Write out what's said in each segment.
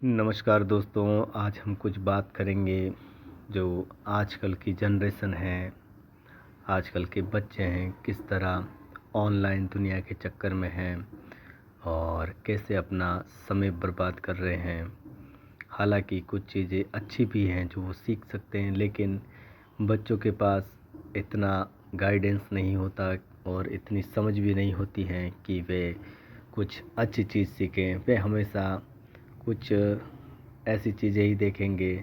नमस्कार दोस्तों, आज हम कुछ बात करेंगे जो आजकल की जनरेशन है, आजकल के बच्चे हैं, किस तरह ऑनलाइन दुनिया के चक्कर में हैं और कैसे अपना समय बर्बाद कर रहे हैं। हालांकि कुछ चीज़ें अच्छी भी हैं जो वो सीख सकते हैं, लेकिन बच्चों के पास इतना गाइडेंस नहीं होता और इतनी समझ भी नहीं होती है कि वे कुछ अच्छी चीज़ सीखें। वे हमेशा कुछ ऐसी चीज़ें ही देखेंगे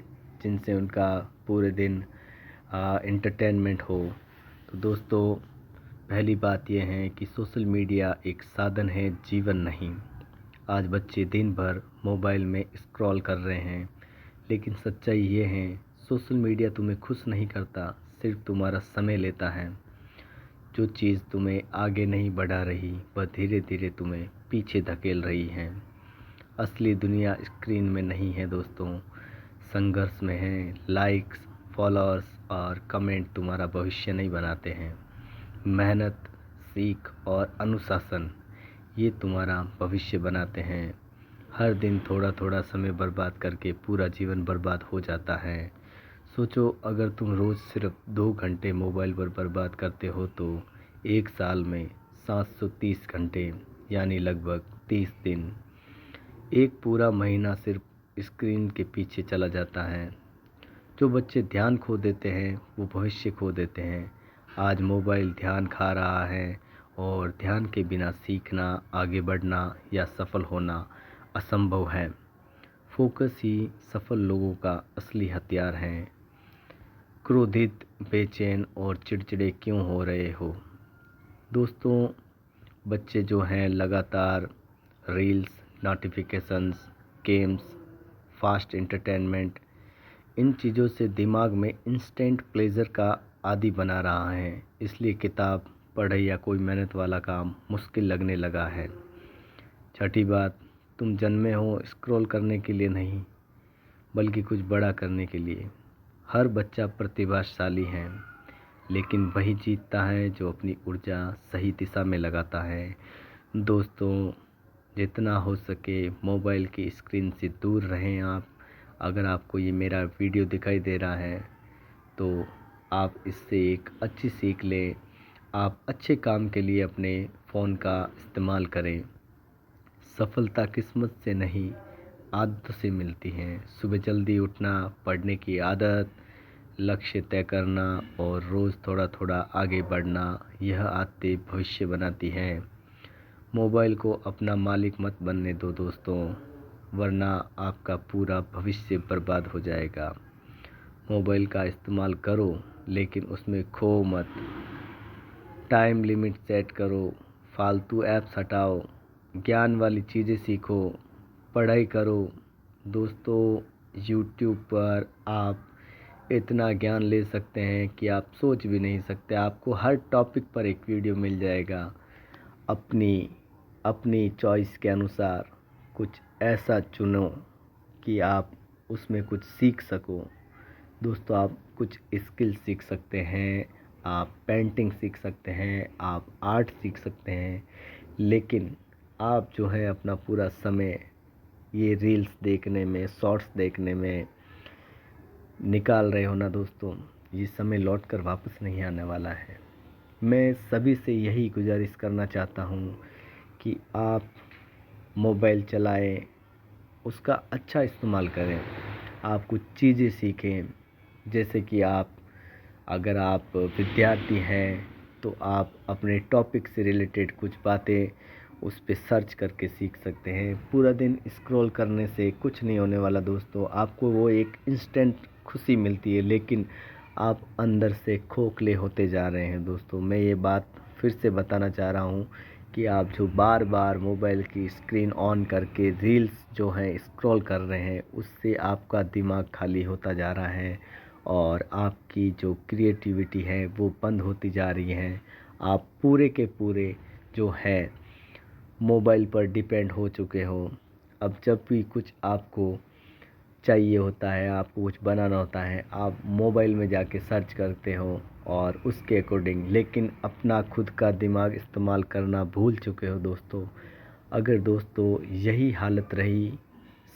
जिनसे उनका पूरे दिन एंटरटेनमेंट हो। तो दोस्तों, पहली बात यह है कि सोशल मीडिया एक साधन है, जीवन नहीं। आज बच्चे दिन भर मोबाइल में स्क्रॉल कर रहे हैं, लेकिन सच्चाई ये है, सोशल मीडिया तुम्हें खुश नहीं करता, सिर्फ तुम्हारा समय लेता है। जो चीज़ तुम्हें आगे नहीं बढ़ा रही, वह धीरे धीरे तुम्हें पीछे धकेल रही है। असली दुनिया स्क्रीन में नहीं है दोस्तों, संघर्ष में है। लाइक्स, फॉलोअर्स और कमेंट तुम्हारा भविष्य नहीं बनाते हैं। मेहनत, सीख और अनुशासन, ये तुम्हारा भविष्य बनाते हैं। हर दिन थोड़ा थोड़ा समय बर्बाद करके पूरा जीवन बर्बाद हो जाता है। सोचो, अगर तुम रोज़ सिर्फ 2 घंटे मोबाइल पर बर्बाद करते हो तो एक साल में 730 घंटे, यानी लगभग 30 दिन, एक पूरा महीना सिर्फ स्क्रीन के पीछे चला जाता है। जो बच्चे ध्यान खो देते हैं वो भविष्य खो देते हैं। आज मोबाइल ध्यान खा रहा है और ध्यान के बिना सीखना, आगे बढ़ना या सफल होना असंभव है। फोकस ही सफल लोगों का असली हथियार है। क्रोधित, बेचैन और चिड़चिड़े क्यों हो रहे हो? दोस्तों, बच्चे जो हैं लगातार reels, notifications, games, fast entertainment, इन चीज़ों से दिमाग में इंस्टेंट प्लेजर का आदी बना रहा है। इसलिए किताब, पढ़ाई या कोई मेहनत वाला काम मुश्किल लगने लगा है। छठी बात, तुम जन्मे हो स्क्रॉल करने के लिए नहीं, बल्कि कुछ बड़ा करने के लिए। हर बच्चा प्रतिभाशाली है, लेकिन वही जीतता है जो अपनी ऊर्जा सही दिशा में लगाता है। दोस्तों, जितना हो सके मोबाइल की स्क्रीन से दूर रहें आप। अगर आपको ये मेरा वीडियो दिखाई दे रहा है तो आप इससे एक अच्छी सीख लें। आप अच्छे काम के लिए अपने फ़ोन का इस्तेमाल करें। सफलता किस्मत से नहीं, आदतों से मिलती है। सुबह जल्दी उठना, पढ़ने की आदत, लक्ष्य तय करना और रोज़ थोड़ा थोड़ा आगे बढ़ना, यह आदतें भविष्य बनाती हैं। मोबाइल को अपना मालिक मत बनने दो दोस्तों, वरना आपका पूरा भविष्य बर्बाद हो जाएगा। मोबाइल का इस्तेमाल करो, लेकिन उसमें खो मत। टाइम लिमिट सेट करो, फालतू ऐप्स हटाओ, ज्ञान वाली चीज़ें सीखो, पढ़ाई करो। दोस्तों, यूट्यूब पर आप इतना ज्ञान ले सकते हैं कि आप सोच भी नहीं सकते। आपको हर टॉपिक पर एक वीडियो मिल जाएगा। अपनी अपनी चॉइस के अनुसार कुछ ऐसा चुनो कि आप उसमें कुछ सीख सको। दोस्तों, आप कुछ स्किल सीख सकते हैं, आप पेंटिंग सीख सकते हैं, आप आर्ट सीख सकते हैं, लेकिन आप जो है अपना पूरा समय ये रील्स देखने में, शॉर्ट्स देखने में निकाल रहे हो ना दोस्तों, ये समय लौट कर वापस नहीं आने वाला है। मैं सभी से यही गुजारिश करना चाहता हूँ कि आप मोबाइल चलाएं, उसका अच्छा इस्तेमाल करें, आप कुछ चीज़ें सीखें। जैसे कि अगर आप विद्यार्थी हैं तो आप अपने टॉपिक से रिलेटेड कुछ बातें उस पे सर्च करके सीख सकते हैं। पूरा दिन स्क्रॉल करने से कुछ नहीं होने वाला दोस्तों। आपको वो एक इंस्टेंट खुशी मिलती है, लेकिन आप अंदर से खोखले होते जा रहे हैं दोस्तों। मैं ये बात फिर से बताना चाह रहा हूँ कि आप जो बार बार मोबाइल की स्क्रीन ऑन करके रील्स जो हैं स्क्रॉल कर रहे हैं, उससे आपका दिमाग खाली होता जा रहा है और आपकी जो क्रिएटिविटी है वो बंद होती जा रही है। आप पूरे के पूरे जो है मोबाइल पर डिपेंड हो चुके हो। अब जब भी कुछ आपको चाहिए होता है, आपको कुछ बनाना होता है, आप मोबाइल में जाके सर्च करते हो और उसके अकॉर्डिंग, लेकिन अपना खुद का दिमाग इस्तेमाल करना भूल चुके हो दोस्तों। अगर दोस्तों यही हालत रही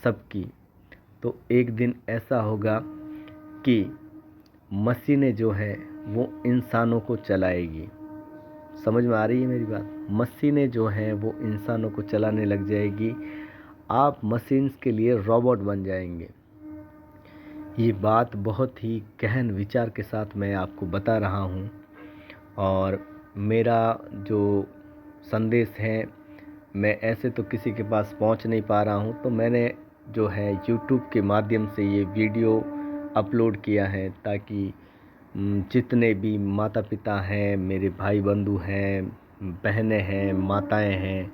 सबकी, तो एक दिन ऐसा होगा कि मशीनें जो हैं वो इंसानों को चलाएगी। समझ में आ रही है मेरी बात? मशीनें जो हैं वो इंसानों को चलाने लग जाएगी। आप मशीन्स के लिए रोबोट बन जाएंगे। ये बात बहुत ही गहन विचार के साथ मैं आपको बता रहा हूँ, और मेरा जो संदेश है, मैं ऐसे तो किसी के पास पहुँच नहीं पा रहा हूँ, तो मैंने जो है यूट्यूब के माध्यम से ये वीडियो अपलोड किया है, ताकि जितने भी माता पिता हैं, मेरे भाई बंधु हैं, बहनें हैं, माताएं हैं,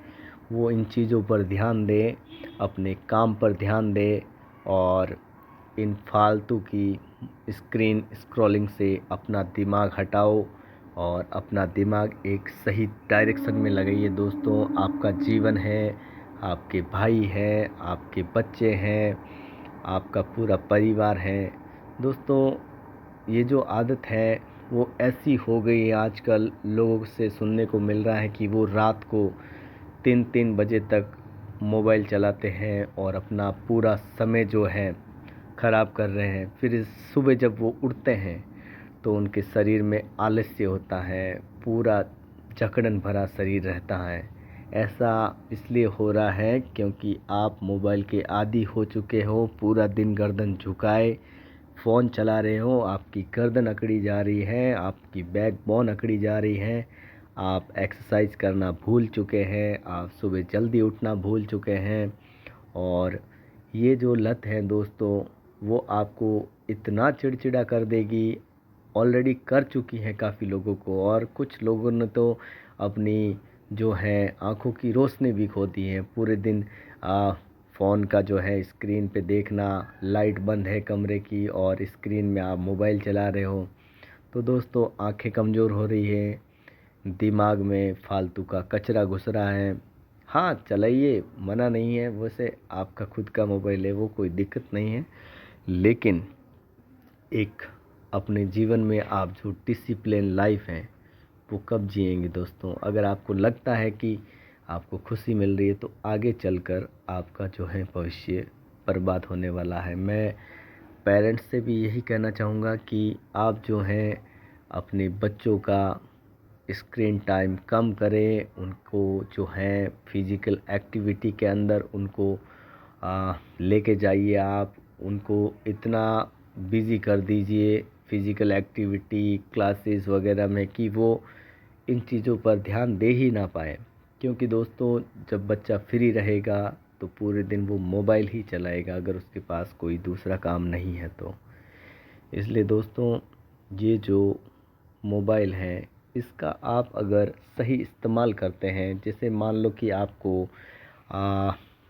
वो इन चीज़ों पर ध्यान दें, अपने काम पर ध्यान दें, और इन फालतू की स्क्रीन स्क्रॉलिंग से अपना दिमाग हटाओ और अपना दिमाग एक सही डायरेक्शन में लगाइए। दोस्तों, आपका जीवन है, आपके भाई हैं, आपके बच्चे हैं, आपका पूरा परिवार है। दोस्तों, ये जो आदत है वो ऐसी हो गई है, आजकल लोगों से सुनने को मिल रहा है कि वो रात को 3-3 बजे तक मोबाइल चलाते हैं और अपना पूरा समय जो है ख़राब कर रहे हैं। फिर सुबह जब वो उठते हैं तो उनके शरीर में आलस्य होता है, पूरा जकड़न भरा शरीर रहता है। ऐसा इसलिए हो रहा है क्योंकि आप मोबाइल के आदी हो चुके हो। पूरा दिन गर्दन झुकाए फ़ोन चला रहे हो, आपकी गर्दन अकड़ी जा रही है, आपकी बैकबोन अकड़ी जा रही है, आप एक्सरसाइज करना भूल चुके हैं, आप सुबह जल्दी उठना भूल चुके हैं। और ये जो लत है दोस्तों, वो आपको इतना चिड़चिड़ा कर देगी, ऑलरेडी कर चुकी है काफ़ी लोगों को, और कुछ लोगों ने तो अपनी जो है आँखों की रोशनी भी खो दी है। पूरे दिन फ़ोन का जो है स्क्रीन पे देखना, लाइट बंद है कमरे की और स्क्रीन में आप मोबाइल चला रहे हो, तो दोस्तों आंखें कमज़ोर हो रही है, दिमाग में फालतू का कचरा घुस रहा है। हाँ, चलाइए, मना नहीं है, वैसे आपका खुद का मोबाइल है, वो कोई दिक्कत नहीं है, लेकिन एक अपने जीवन में आप जो डिसिप्लिन लाइफ है वो कब जिएंगे दोस्तों? अगर आपको लगता है कि आपको खुशी मिल रही है, तो आगे चलकर आपका जो है भविष्य बर्बाद होने वाला है। मैं पेरेंट्स से भी यही कहना चाहूँगा कि आप जो हैं अपने बच्चों का स्क्रीन टाइम कम करें, उनको जो है फिज़िकल एक्टिविटी के अंदर उनको लेके जाइए। आप उनको इतना बिज़ी कर दीजिए फिज़िकल एक्टिविटी क्लासेस वगैरह में कि वो इन चीज़ों पर ध्यान दे ही ना पाए। क्योंकि दोस्तों, जब बच्चा फ्री रहेगा तो पूरे दिन वो मोबाइल ही चलाएगा, अगर उसके पास कोई दूसरा काम नहीं है तो। इसलिए दोस्तों, ये जो मोबाइल है, इसका आप अगर सही इस्तेमाल करते हैं, जैसे मान लो कि आपको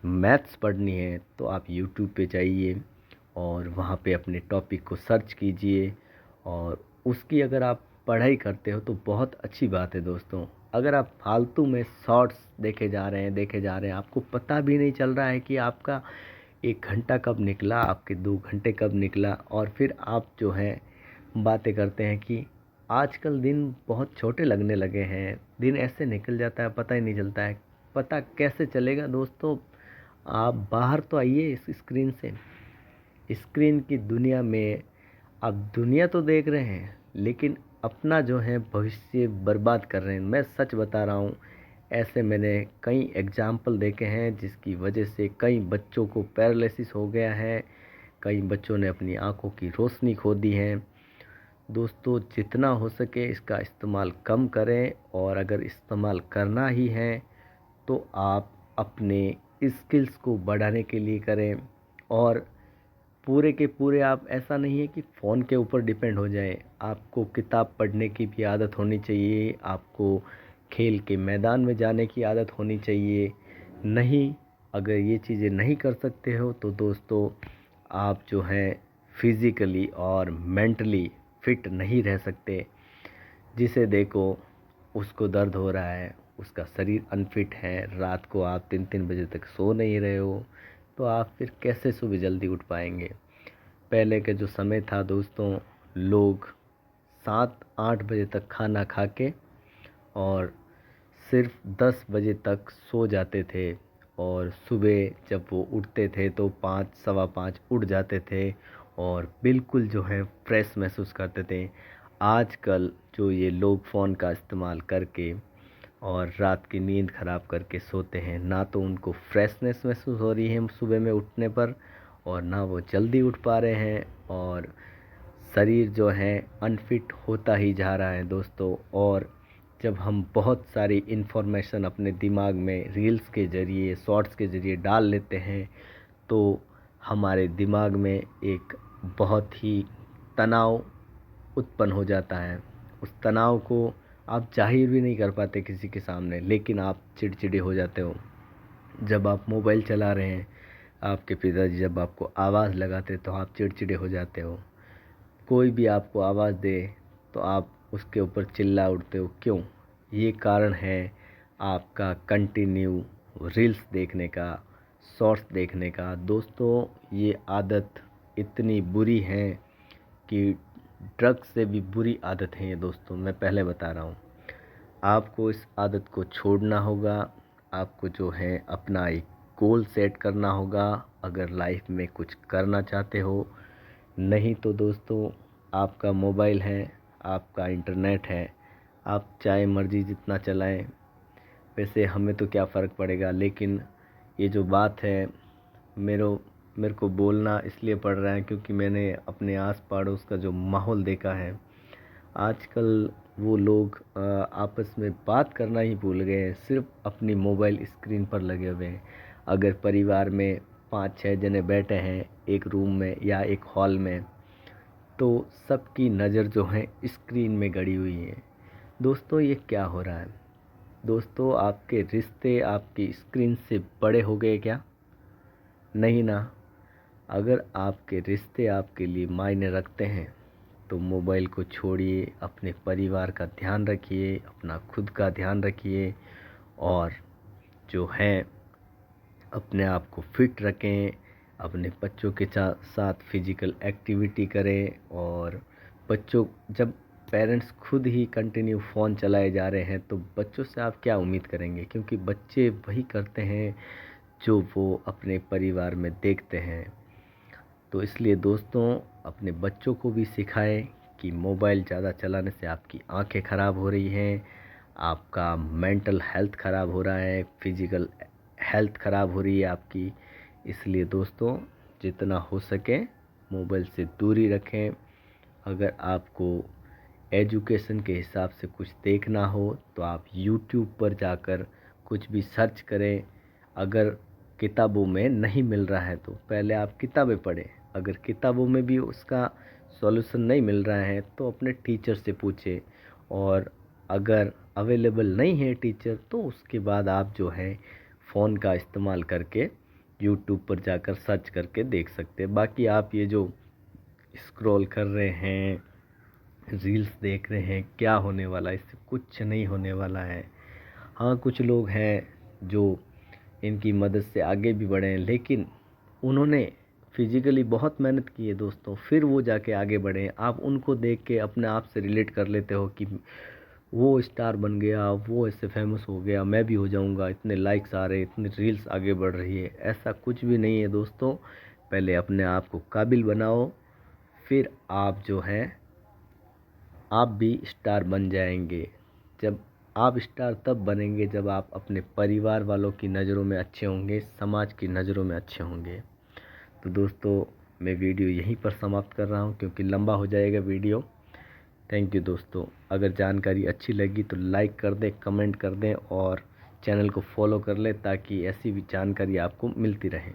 मैथ्स पढ़नी है, तो आप यूट्यूब पे जाइए और वहाँ पे अपने टॉपिक को सर्च कीजिए, और उसकी अगर आप पढ़ाई करते हो तो बहुत अच्छी बात है दोस्तों। अगर आप फालतू में शॉर्ट्स देखे जा रहे हैं, आपको पता भी नहीं चल रहा है कि आपका 1 घंटा कब निकला, आपके 2 घंटे कब निकला, और फिर आप जो है बातें करते हैं कि आजकल दिन बहुत छोटे लगने लगे हैं, दिन ऐसे निकल जाता है पता ही नहीं चलता है। पता कैसे चलेगा दोस्तों? आप बाहर तो आइए इस स्क्रीन से। स्क्रीन की दुनिया में आप दुनिया तो देख रहे हैं, लेकिन अपना जो है भविष्य बर्बाद कर रहे हैं। मैं सच बता रहा हूँ, ऐसे मैंने कई एग्जाम्पल देखे हैं जिसकी वजह से कई बच्चों को पैरालिसिस हो गया है, कई बच्चों ने अपनी आंखों की रोशनी खो दी है। दोस्तों, जितना हो सके इसका इस्तेमाल कम करें, और अगर इस्तेमाल करना ही है तो आप अपने स्किल्स को बढ़ाने के लिए करें। और पूरे के पूरे आप, ऐसा नहीं है कि फ़ोन के ऊपर डिपेंड हो जाए, आपको किताब पढ़ने की भी आदत होनी चाहिए, आपको खेल के मैदान में जाने की आदत होनी चाहिए। नहीं, अगर ये चीज़ें नहीं कर सकते हो तो दोस्तों, आप जो हैं फिज़िकली और मेंटली फिट नहीं रह सकते। जिसे देखो उसको दर्द हो रहा है, उसका शरीर अनफिट है, रात को आप 3-3 बजे तक सो नहीं रहे हो, तो आप फिर कैसे सुबह जल्दी उठ पाएंगे? पहले के जो समय था दोस्तों, लोग 7-8 बजे तक खाना खा के और सिर्फ 10 बजे तक सो जाते थे। और सुबह जब वो उठते थे तो 5 सवा 5 उठ जाते थे और बिल्कुल जो है फ्रेश महसूस करते थे। आजकल जो ये लोग फ़ोन का इस्तेमाल करके और रात की नींद ख़राब करके सोते हैं, ना तो उनको फ्रेशनेस महसूस हो रही है सुबह में उठने पर और ना वो जल्दी उठ पा रहे हैं और शरीर जो है अनफिट होता ही जा रहा है दोस्तों। और जब हम बहुत सारी इन्फॉर्मेशन अपने दिमाग में रील्स के ज़रिए, शॉर्ट्स के ज़रिए डाल लेते हैं तो हमारे दिमाग में एक बहुत ही तनाव उत्पन्न हो जाता है। उस तनाव को आप ज़ाहिर भी नहीं कर पाते किसी के सामने, लेकिन आप चिड़चिड़े हो जाते हो। जब आप मोबाइल चला रहे हैं, आपके पिताजी जब आपको आवाज़ लगाते तो आप चिड़चिड़े हो जाते हो। कोई भी आपको आवाज़ दे तो आप उसके ऊपर चिल्ला उठते हो। क्यों? ये कारण है आपका कंटिन्यू रील्स देखने का, शॉर्ट्स देखने का। दोस्तों, ये आदत इतनी बुरी है कि ड्रग्स से भी बुरी आदत है ये दोस्तों, मैं पहले बता रहा हूँ। आपको इस आदत को छोड़ना होगा। आपको जो है अपना एक गोल सेट करना होगा अगर लाइफ में कुछ करना चाहते हो। नहीं तो दोस्तों, आपका मोबाइल है, आपका इंटरनेट है, आप चाहे मर्ज़ी जितना चलाएं। वैसे हमें तो क्या फ़र्क पड़ेगा, लेकिन ये जो बात है मेरे को बोलना इसलिए पड़ रहा है क्योंकि मैंने अपने आस पड़ोस का जो माहौल देखा है। आजकल वो लोग आपस में बात करना ही भूल गए हैं, सिर्फ अपनी मोबाइल स्क्रीन पर लगे हुए हैं। अगर परिवार में 5-6 जने बैठे हैं एक रूम में या एक हॉल में, तो सबकी नज़र जो है स्क्रीन में गड़ी हुई है। दोस्तों, ये क्या हो रहा है? दोस्तों, आपके रिश्ते आपकी स्क्रीन से बड़े हो गए क्या? नहीं ना। अगर आपके रिश्ते आपके लिए मायने रखते हैं तो मोबाइल को छोड़िए, अपने परिवार का ध्यान रखिए, अपना खुद का ध्यान रखिए और जो है अपने आप को फिट रखें। अपने बच्चों के साथ फिजिकल एक्टिविटी करें। और बच्चों, जब पेरेंट्स खुद ही कंटिन्यू फ़ोन चलाए जा रहे हैं तो बच्चों से आप क्या उम्मीद करेंगे, क्योंकि बच्चे वही करते हैं जो वो अपने परिवार में देखते हैं। तो इसलिए दोस्तों, अपने बच्चों को भी सिखाएं कि मोबाइल ज़्यादा चलाने से आपकी आंखें ख़राब हो रही हैं, आपका मेंटल हेल्थ ख़राब हो रहा है, फिजिकल हेल्थ ख़राब हो रही है आपकी। इसलिए दोस्तों, जितना हो सके मोबाइल से दूरी रखें। अगर आपको एजुकेशन के हिसाब से कुछ देखना हो तो आप यूट्यूब पर जाकर कुछ भी सर्च करें। अगर किताबों में नहीं मिल रहा है तो पहले आप किताबें पढ़ें। अगर किताबों में भी उसका सॉल्यूशन नहीं मिल रहा है तो अपने टीचर से पूछें। और अगर अवेलेबल नहीं है टीचर तो उसके बाद आप जो है फ़ोन का इस्तेमाल करके यूट्यूब पर जाकर सर्च करके देख सकते हैं। बाकी आप ये जो स्क्रॉल कर रहे हैं, रील्स देख रहे हैं, क्या होने वाला है? इससे कुछ नहीं होने वाला है। हाँ, कुछ लोग हैं जो इनकी मदद से आगे भी बढ़े हैं, लेकिन उन्होंने फिज़िकली बहुत मेहनत की है दोस्तों, फिर वो जाके आगे बढ़े हैं। आप उनको देख के अपने आप से रिलेट कर लेते हो कि वो स्टार बन गया, वो ऐसे फेमस हो गया, मैं भी हो जाऊंगा, इतने लाइक्स आ रहे, इतने रील्स आगे बढ़ रही है। ऐसा कुछ भी नहीं है दोस्तों। पहले अपने आप को काबिल बनाओ, फिर आप जो है आप भी स्टार बन जाएंगे। जब आप स्टार तब बनेंगे जब आप अपने परिवार वालों की नज़रों में अच्छे होंगे, समाज की नज़रों में अच्छे होंगे। तो दोस्तों, मैं वीडियो यहीं पर समाप्त कर रहा हूँ क्योंकि लंबा हो जाएगा वीडियो। थैंक यू दोस्तों। अगर जानकारी अच्छी लगी तो लाइक कर दें, कमेंट कर दें और चैनल को फॉलो कर लें ताकि ऐसी भी जानकारी आपको मिलती रहे।